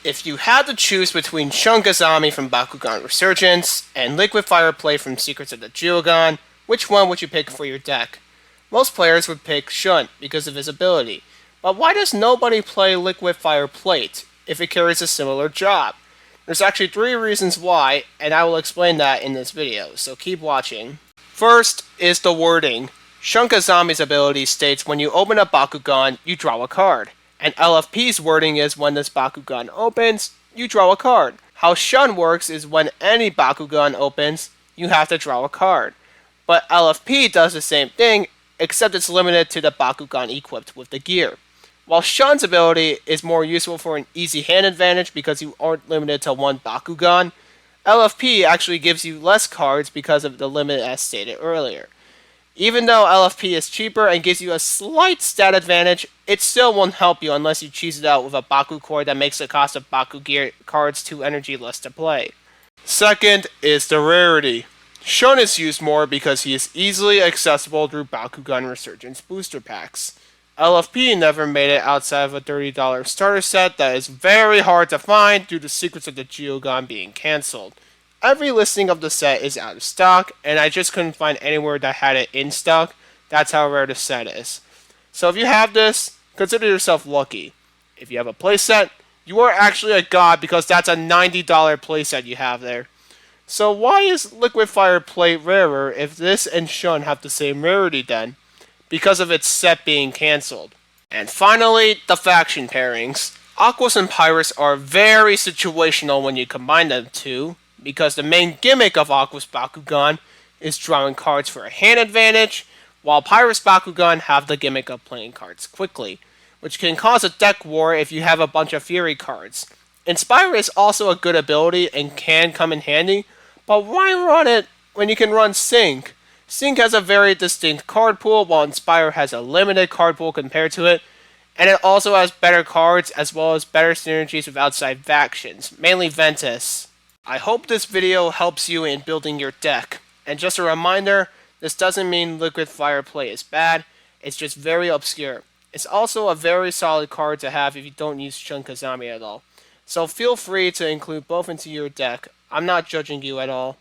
If you had to choose between Shun Kazami from Bakugan Resurgence and Liquid Fire Play from Secrets of the Bakugan, which one would you pick for your deck? Most players would pick Shun because of his ability, but why does nobody play Liquid Fire Plate if it carries a similar job? There's actually 3 reasons why, and I will explain that in this video, so keep watching. First is the wording. Shun Kazami's ability states when you open a Bakugan, you draw a card. And LFP's wording is when this Bakugan opens, you draw a card. How Shun works is when any Bakugan opens, you have to draw a card. But LFP does the same thing, except it's limited to the Bakugan equipped with the gear. While Shun's ability is more useful for an easy hand advantage because you aren't limited to one Bakugan, LFP actually gives you less cards because of the limit as stated earlier. Even though LFP is cheaper and gives you a slight stat advantage, it still won't help you unless you cheese it out with a Baku core that makes the cost of Baku gear cards too energy-less to play. Second is the rarity. Shun is used more because he is easily accessible through Bakugan Resurgence booster packs. LFP never made it outside of a $30 starter set that is very hard to find due to Secrets of the Bakugan being cancelled. Every listing of the set is out of stock, and I just couldn't find anywhere that had it in stock. That's how rare the set is. So if you have this, consider yourself lucky. If you have a playset, you are actually a god because that's a $90 playset you have there. So why is Liquid Fire Plate rarer if this and Shun have the same rarity then? Because of its set being cancelled. And finally, the faction pairings. Aquas and Pyrus are very situational when you combine them two, because the main gimmick of Aqua's Bakugan is drawing cards for a hand advantage, while Pyrus Bakugan have the gimmick of playing cards quickly, which can cause a deck war if you have a bunch of Fury cards. Inspire is also a good ability and can come in handy, but why run it when you can run Sync? Sync has a very distinct card pool, while Inspire has a limited card pool compared to it, and it also has better cards as well as better synergies with outside factions, mainly Ventus. I hope this video helps you in building your deck. And just a reminder, this doesn't mean Liquid Fire Play is bad, it's just very obscure. It's also a very solid card to have if you don't use Shun Kazami at all. So feel free to include both into your deck. I'm not judging you at all.